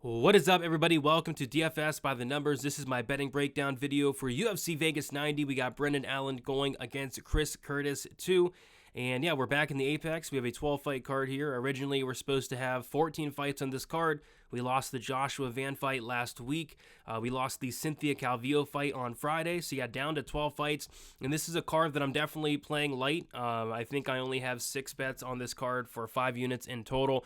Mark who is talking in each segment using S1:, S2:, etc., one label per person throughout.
S1: What is up, everybody? Welcome to DFS by the Numbers. This is my betting breakdown video for UFC Vegas 90. We got Brendan Allen going against Chris Curtis 2. And yeah, we're back in the Apex. We have a 12-fight card here. Originally, we're supposed to have 14 fights on this card. We lost the Joshua Van fight last week. We lost the Cynthia Calvillo fight on Friday. So yeah, down to 12 fights. And this is a card that I'm definitely playing light. I think I only have 6 bets on this card for 5 units in total.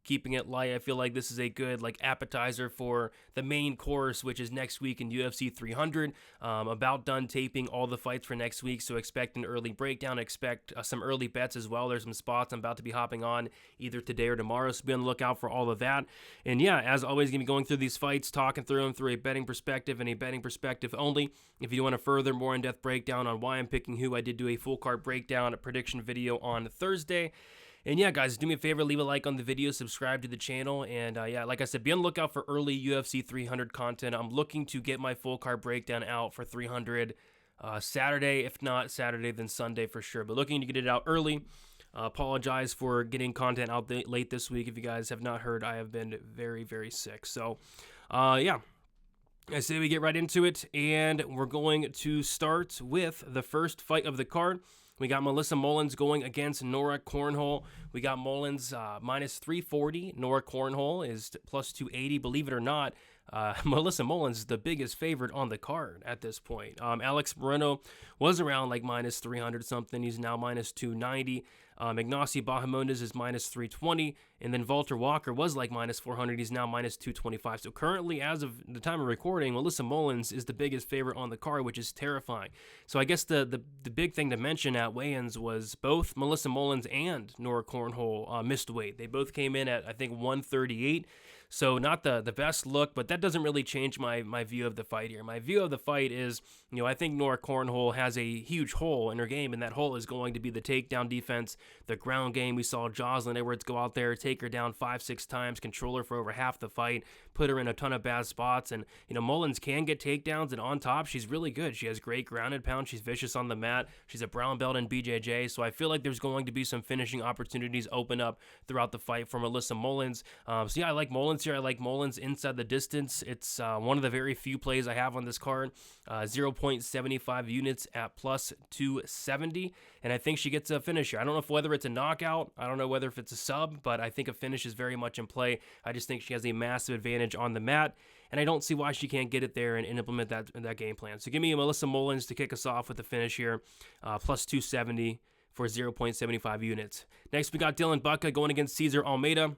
S1: Keeping it light. I feel like this is a good appetizer for the main course, which is next week in UFC 300. About done taping all the fights for next week, so expect an early breakdown. Expect some early bets as well. There's some spots I'm about to be hopping on either today or tomorrow, so be on the lookout for all of that. And yeah, as always, going to be going through these fights, talking through them through a betting perspective and a betting perspective only. If you want a further, more in-depth breakdown on why I'm picking who, I did do a full card breakdown, a prediction video on Thursday. And yeah, guys, do me a favor, leave a like on the video, subscribe to the channel, and yeah, like I said, be on the lookout for early UFC 300 content. I'm looking to get my full card breakdown out for 300 Saturday. If not Saturday, then Sunday for sure, but looking to get it out early. Apologize for getting content out late this week. If you guys have not heard, I have been very, very sick. So, yeah. I say we get right into it, and we're going to start with the first fight of the card. We got Melissa Mullins going against Nora Cornhole. We got Mullins minus 340. Nora Cornhole is plus 280. Believe it or not, Melissa Mullins is the biggest favorite on the card at this point. Alex Morono was around minus 300 something. He's now minus 290. Ignacy Bahamondes is minus 320, and then Walter Walker was minus 400. He's now minus 225. So currently, as of the time of recording, Melissa Mullins is the biggest favorite on the card, which is terrifying. So I guess the big thing to mention at weigh-ins was both Melissa Mullins and Nora Cornhole missed weight. They both came in at, I think, 138. So not the best look, but that doesn't really change my view of the fight here. My view of the fight is, I think Nora Cornhole has a huge hole in her game, and that hole is going to be the takedown defense, the ground game. We saw Jocelyn Edwards go out there, take her down 5-6 times, control her for over half the fight, put her in a ton of bad spots, and Mullins can get takedowns, and on top, she's really good. She has great grounded pound. She's vicious on the mat. She's a brown belt in BJJ, so I feel like there's going to be some finishing opportunities open up throughout the fight for Melissa Mullins. So yeah, I like Mullins here. I like Mullins inside the distance. It's one of the very few plays I have on this card. 0.75 units at plus 270, and I think she gets a finish here. I don't know whether it's a knockout. I don't know whether if it's a sub, but I think a finish is very much in play. I just think she has a massive advantage on the mat, and I don't see why she can't get it there and implement that game plan. So give me Melissa Mullins to kick us off with the finish here, plus 270 for 0.75 units. Next, we got Dylan Bucka going against Cesar Almeida.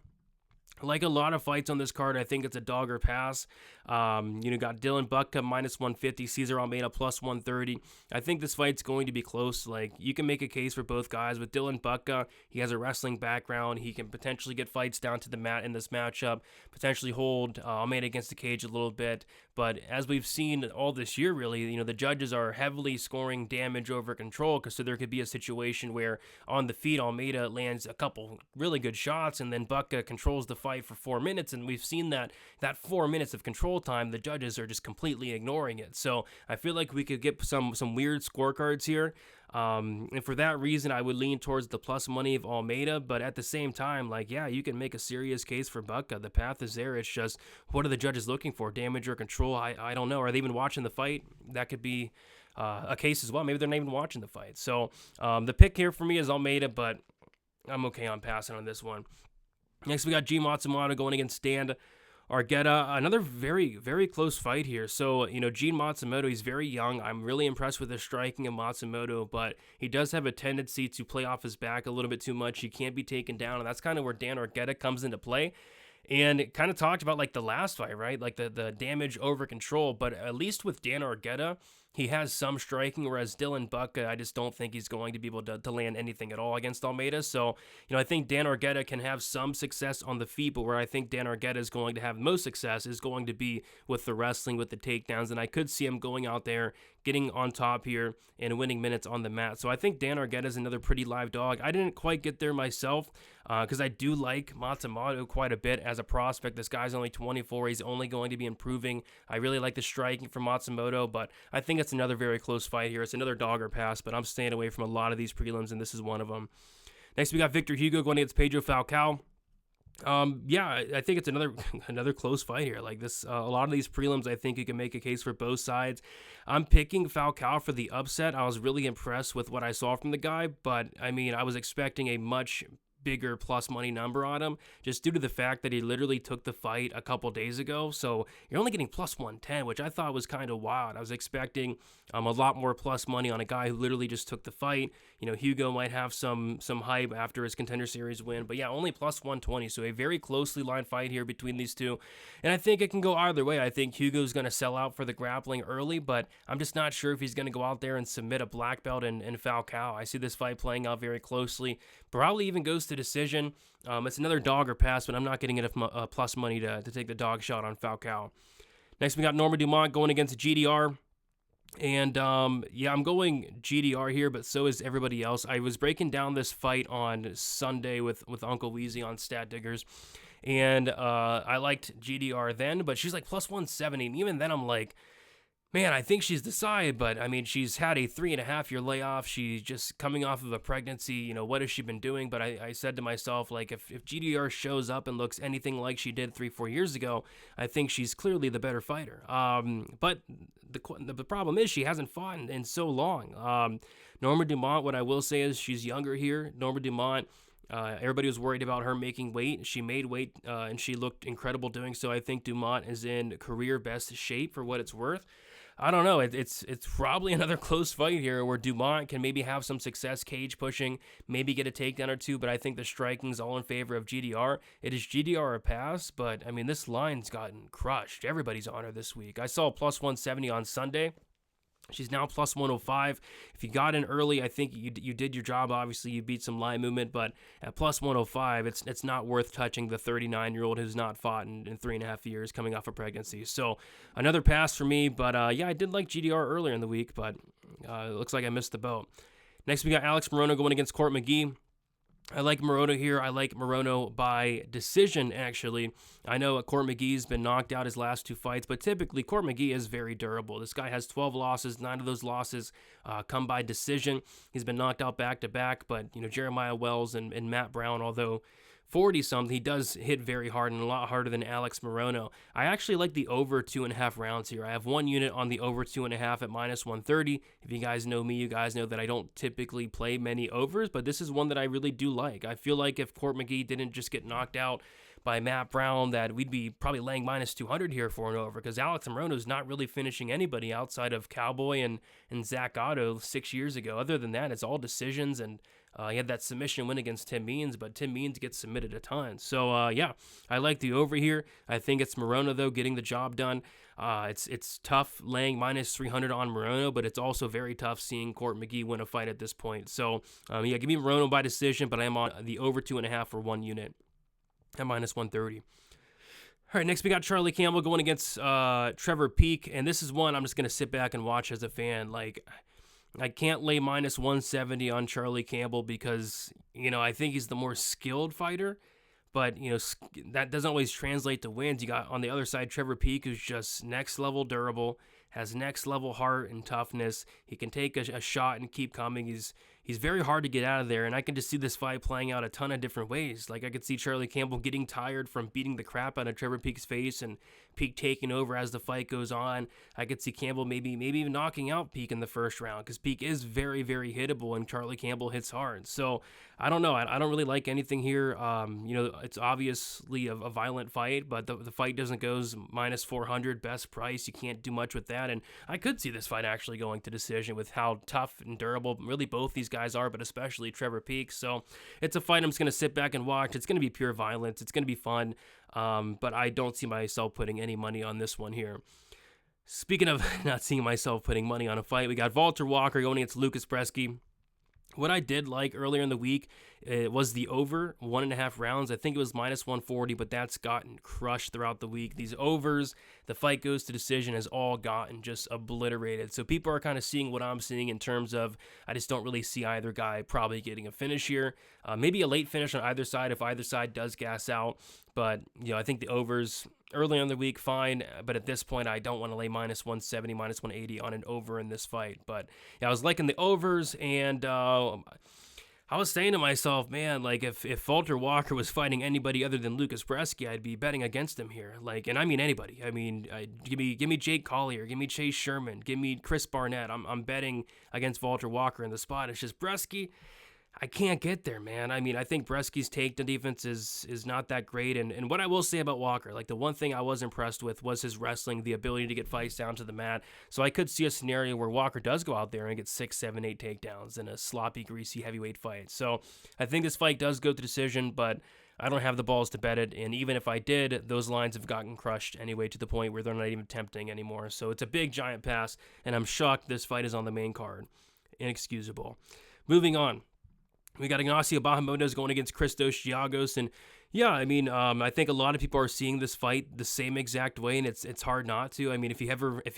S1: Like a lot of fights on this card, I think it's a dog or pass. Got Dylan Bucka minus 150, Cesar Almeida plus 130. I think this fight's going to be close. You can make a case for both guys. With Dylan Bucka, he has a wrestling background. He can potentially get fights down to the mat in this matchup, potentially hold Almeida against the cage a little bit. But as we've seen all this year, really, the judges are heavily scoring damage over control, so there could be a situation where on the feet, Almeida lands a couple really good shots, and then Bucka controls the fight for 4 minutes, and we've seen that 4 minutes of control time, the judges are just completely ignoring it. So I feel like we could get some weird scorecards here. And for that reason, I would lean towards the plus money of Almeida, but at the same time, you can make a serious case for Bucka. The path is there. It's just, what are the judges looking for? Damage or control? I don't know. Are they even watching the fight? That could be a case as well. Maybe they're not even watching the fight. So the pick here for me is Almeida, but I'm okay on passing on this one. Next, we got G. Matsumoto going against Dan Argueta. Another very, very close fight here. So, Gene Matsumoto, he's very young. I'm really impressed with the striking of Matsumoto, but he does have a tendency to play off his back a little bit too much. He can't be taken down, and that's kind of where Dan Argueta comes into play. And it kind of talked about the last fight, right? The damage over control, but at least with Dan Argueta, he has some striking, whereas Dylan Bucka, I just don't think he's going to be able to land anything at all against Almeida. So, I think Dan Argueta can have some success on the feet, but where I think Dan Argueta is going to have most success is going to be with the wrestling, with the takedowns, and I could see him going out there, getting on top here, and winning minutes on the mat. So I think Dan Argueta is another pretty live dog. I didn't quite get there myself because I do like Matsumoto quite a bit as a prospect. This guy's only 24. He's only going to be improving. I really like the striking from Matsumoto, but I think it's another very close fight here. It's another dog or pass, but I'm staying away from a lot of these prelims, and this is one of them. Next, we got Victor Hugo going against Pedro Falcao. Yeah, I think it's another another close fight here. Like this, a lot of these prelims, I think you can make a case for both sides. I'm picking Falcao for the upset. I was really impressed with what I saw from the guy, but I mean, I was expecting a much bigger plus money number on him just due to the fact that he literally took the fight a couple days ago. So you're only getting plus 110, which I thought was kind of wild. I was expecting a lot more plus money on a guy who literally just took the fight. You know, Hugo might have some hype after his Contender Series win, but yeah, only plus 120. So a very closely lined fight here between these two, and I think it can go either way. I think Hugo's going to sell out for the grappling early, but I'm just not sure if he's going to go out there and submit a black belt in Falcao. I see this fight playing out very closely. Probably even goes to decision. It's another dog or pass, but I'm not getting enough plus money to take the dog shot on Falcao. Next, we got Norma Dumont going against GDR. And yeah, I'm going GDR here, but so is everybody else. I was breaking down this fight on Sunday with Uncle Weezy on Stat Diggers, and I liked GDR then, but she's like plus 170, and even then I'm like, man, I think she's the side, but I mean, she's had a 3.5-year layoff. She's just coming off of a pregnancy. You know, what has she been doing? But I said to myself, like, if GDR shows up and looks anything like she did 3-4 years ago, I think she's clearly the better fighter. But the problem is she hasn't fought in so long. Norma Dumont, what I will say is she's younger here. Norma Dumont, everybody was worried about her making weight. She made weight, and she looked incredible doing so. I think Dumont is in career best shape for what it's worth. I don't know. It's probably another close fight here where Dumont can maybe have some success cage pushing, maybe get a takedown or two, but I think the striking's all in favor of GDR. It is GDR a pass, but I mean, this line's gotten crushed. Everybody's on her this week. I saw plus 170 on Sunday. She's now plus 105. If you got in early, I think you did your job. Obviously, you beat some line movement, but at plus 105, it's not worth touching the 39-year-old who's not fought in 3.5 years coming off a pregnancy. So another pass for me, but yeah, I did like GDR earlier in the week, but it looks like I missed the boat. Next, we got Alex Morono going against Court McGee. I like Morono here. I like Morono by decision, actually. I know Court McGee's been knocked out his last 2 fights, but typically Court McGee is very durable. This guy has 12 losses. 9 of those losses come by decision. He's been knocked out back-to-back, but, you know, Jeremiah Wells and Matt Brown, although 40-something, he does hit very hard and a lot harder than Alex Morono. I actually like the over 2.5 rounds here. I have 1 unit on the over 2.5 at minus 130. If you guys know me, you guys know that I don't typically play many overs, but this is one that I really do like. I feel like if Court McGee didn't just get knocked out by Matt Brown, that we'd be probably laying minus 200 here for an over, because Alex Morono's not really finishing anybody outside of Cowboy and Zach Otto 6 years ago. Other than that, it's all decisions, and he had that submission win against Tim Means, but Tim Means gets submitted a ton. So, yeah, I like the over here. I think it's Morono, though, getting the job done. It's tough laying minus 300 on Morono, but it's also very tough seeing Court McGee win a fight at this point. So, yeah, give me Morono by decision, but I am on the over 2.5 for 1 unit at minus 130. All right, next we got Charlie Campbell going against Trevor Peek, and this is one I'm just going to sit back and watch as a fan. Like, I can't lay minus 170 on Charlie Campbell because, you know, I think he's the more skilled fighter, but, you know, that doesn't always translate to wins. You got on the other side Trevor Peek, who's just next level durable, has next level heart and toughness. He can take a shot and keep coming. He's very hard to get out of there, and I can just see this fight playing out a ton of different ways. Like, I could see Charlie Campbell getting tired from beating the crap out of Trevor Peek's face and Peek taking over as the fight goes on. I could see Campbell maybe even knocking out Peek in the first round, because Peek is very, very hittable, and Charlie Campbell hits hard. So, I don't know. I don't really like anything here. You know, it's obviously a violent fight, but the fight doesn't go minus 400, best price. You can't do much with that, and I could see this fight actually going to decision with how tough and durable really both these guys are, but especially Trevor Peek. So it's a fight I'm just going to sit back and watch. It's going to be pure violence. It's going to be fun, but I don't see myself putting any money on this one here. Speaking of not seeing myself putting money on a fight, we got Walter Walker going against Lucas Bresky. What I did like earlier in the week was the over 1.5 rounds. I think it was minus 140, but that's gotten crushed throughout the week. These overs, the fight goes to decision, has all gotten just obliterated. So people are kind of seeing what I'm seeing in terms of I just don't really see either guy probably getting a finish here. Maybe a late finish on either side if either side does gas out. But, you know, I think the overs early on the week, fine. But at this point, I don't want to lay minus 170, minus 180 on an over in this fight. But, yeah, I was liking the overs, and I was saying to myself, man, like if Walter Walker was fighting anybody other than Lucas Bresky, I'd be betting against him here. Like, and I mean anybody. I mean, give me Jake Collier, give me Chase Sherman, give me Chris Barnett. I'm betting against Walter Walker in the spot. It's just Bresky. I can't get there, man. I mean, I think Bresky's takedown defense is not that great. And what I will say about Walker, like the one thing I was impressed with was his wrestling, the ability to get fights down to the mat. So I could see a scenario where Walker does go out there and get 6, 7, 8 takedowns in a sloppy, greasy heavyweight fight. So I think this fight does go to decision, but I don't have the balls to bet it. And even if I did, those lines have gotten crushed anyway to the point where they're not even tempting anymore. So it's a big, giant pass, and I'm shocked this fight is on the main card. Inexcusable. Moving on. We got Ignacio Bahamondes going against Christos Giagos, and yeah, I mean, I think a lot of people are seeing this fight the same exact way, and it's hard not to. I mean, if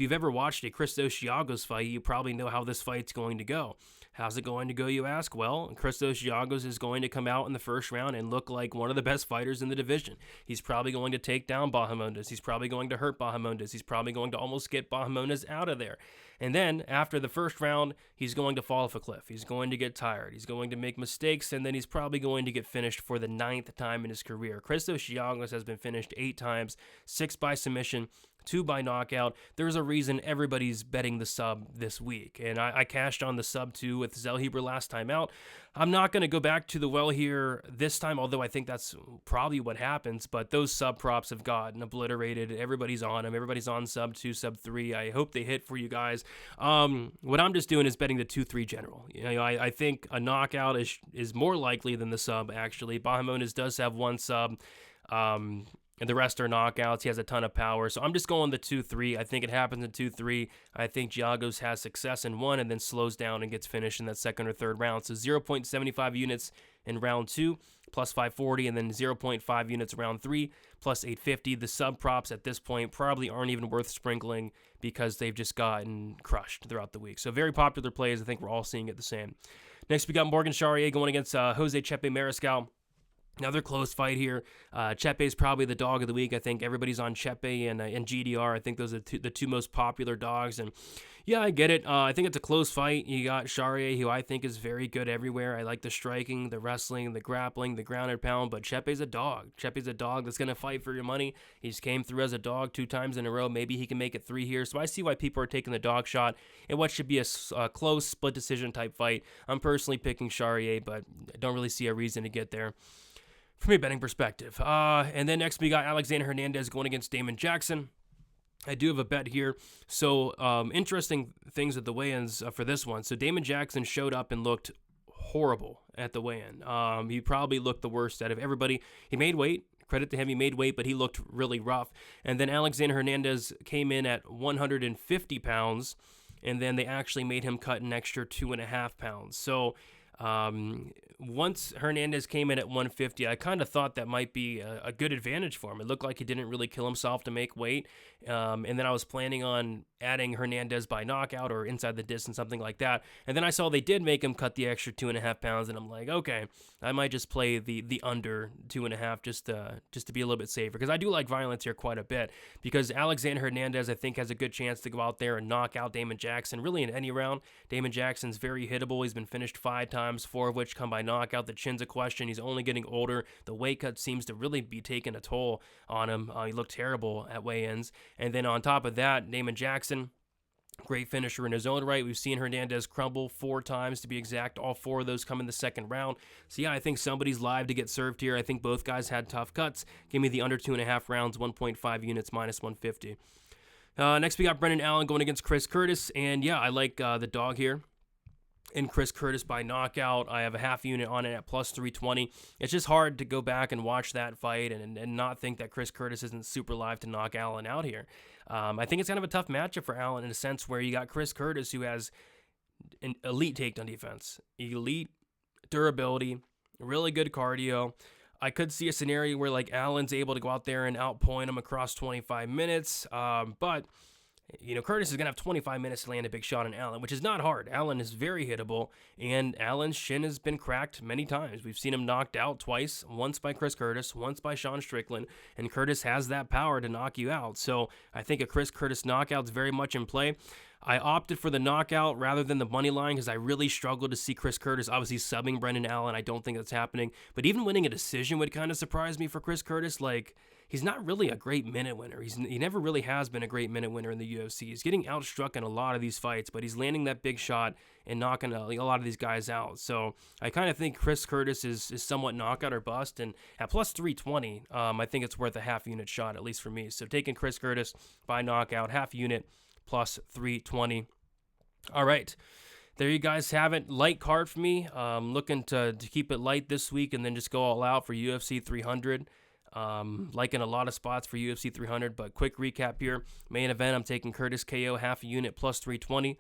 S1: you've ever watched a Christos Giagos fight, you probably know how this fight's going to go. How's it going to go, you ask? Well, Christos Giagos is going to come out in the first round and look like one of the best fighters in the division. He's probably going to take down Bahamondes. He's probably going to hurt Bahamondes. He's probably going to almost get Bahamondes out of there. And then, after the first round, he's going to fall off a cliff. He's going to get tired. He's going to make mistakes, and then he's probably going to get finished for the 9th time in his career. Christos Giagos has been finished 8 times, 6 by submission, 2 by knockout. There's a reason everybody's betting the sub this week, and I cashed on the sub 2 with Zellhuber last time out. I'm not going to go back to the well here this time, although I think that's probably what happens, but those sub props have gotten obliterated. Everybody's on them. Everybody's on sub 2, sub 3. I hope they hit for you guys. What I'm just doing is betting the 2-3 general. You know, I think a knockout is more likely than the sub, actually. Bahamondes does have 1 sub. And the rest are knockouts. He has a ton of power. So I'm just going the 2-3. I think it happens in 2-3. I think Giagos has success in 1 and then slows down and gets finished in that 2nd or 3rd round. So 0.75 units in round 2, plus 540, and then 0.5 units round 3, plus 850. The sub props at this point probably aren't even worth sprinkling because they've just gotten crushed throughout the week. So very popular plays. I think we're all seeing it the same. Next, we got Morgan Charrier going against Jose Chepe Mariscal. Another close fight here. Chepe's probably the dog of the week. I think everybody's on Chepe and GDR. I think those are the two most popular dogs. And yeah, I get it. I think it's a close fight. You got Charrier, who I think is very good everywhere. I like the striking, the wrestling, the grappling, the ground and pound. But Chepe's a dog. Chepe's a dog that's going to fight for your money. He's came through as a dog 2 times in a row. Maybe he can make it 3 here. So I see why people are taking the dog shot in what should be a close split decision type fight. I'm personally picking Charrier, but I don't really see a reason to get there from a betting perspective. And then next we got Alexander Hernandez going against Damon Jackson. I do have a bet here. So interesting things at the weigh-ins for this one. So Damon Jackson showed up and looked horrible at the weigh-in. He probably looked the worst out of everybody. He made weight. Credit to him, he made weight, but he looked really rough. And then Alexander Hernandez came in at 150 pounds, and then they actually made him cut an extra 2.5 pounds. So once Hernandez came in at 150, I kind of thought that might be a good advantage for him. It looked like he didn't really kill himself to make weight. And then I was planning on adding Hernandez by knockout or inside the distance, something like that. And then I saw they did make him cut the extra 2.5 pounds, and I'm like, okay, I might just play the under 2.5 just to be a little bit safer, because I do like violence here quite a bit, because Alexander Hernandez, I think, has a good chance to go out there and knock out Damon Jackson really in any round. Damon Jackson's very hittable. He's been finished 5 times, 4 of which come by knockout. The chin's a question. He's only getting older. The weight cut seems to really be taking a toll on him. He looked terrible at weigh-ins. And then on top of that, Damon Jackson, great finisher in his own right. We've seen Hernandez crumble 4 times to be exact. All 4 of those come in the 2nd round. So yeah, I think somebody's live to get served here. I think both guys had tough cuts. Give me the under 2.5 rounds, 1.5 units, minus 150. Next, we got Brendan Allen going against Chris Curtis. And yeah, I like the dog here in Chris Curtis by knockout. I have a half unit on it at plus 320. It's just hard to go back and watch that fight and not think that Chris Curtis isn't super live to knock Allen out here. I think it's kind of a tough matchup for Allen in a sense where you got Chris Curtis, who has an elite takedown defense, elite durability, really good cardio. I could see a scenario where like Allen's able to go out there and outpoint him across 25 minutes, but you know, Curtis is going to have 25 minutes to land a big shot on Allen, which is not hard. Allen is very hittable, and Allen's shin has been cracked many times. We've seen him knocked out twice, once by Chris Curtis, once by Sean Strickland, and Curtis has that power to knock you out. So I think a Chris Curtis knockout is very much in play. I opted for the knockout rather than the money line because I really struggled to see Chris Curtis obviously subbing Brendan Allen. I don't think that's happening. But even winning a decision would kind of surprise me for Chris Curtis. Like, he's not really a great minute winner. He never really has been a great minute winner in the UFC. He's getting outstruck in a lot of these fights, but he's landing that big shot and knocking a lot of these guys out. So I kind of think Chris Curtis is somewhat knockout or bust. And at plus 320, I think it's worth a half unit shot, at least for me. So taking Chris Curtis by knockout, half unit, plus 320. All right, there you guys have it. Light card for me. Looking to keep it light this week and then just go all out for UFC 300. Liking a lot of spots for UFC 300, but quick recap here. Main event, I'm taking Curtis KO, half a unit, plus 320.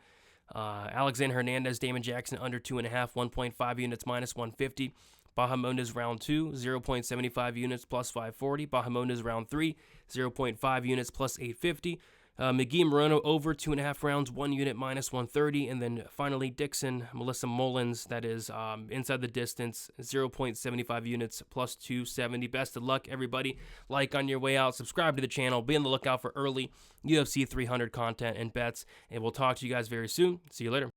S1: Alexander Hernandez, Damon Jackson, under 2.5, 1.5 units, minus 150. Bahamondes round 2, 0.75 units, plus 540. Bahamondes round 3, 0.5 units, plus 850. McGee Morono over 2.5 rounds, 1 unit, minus 130. And then finally Dixon, Melissa Mullins, that is inside the distance, 0.75 units, plus 270. Best of luck, everybody. Like on your way out, subscribe to the channel, be on the lookout for early UFC 300 content and bets. And we'll talk to you guys very soon. See you later.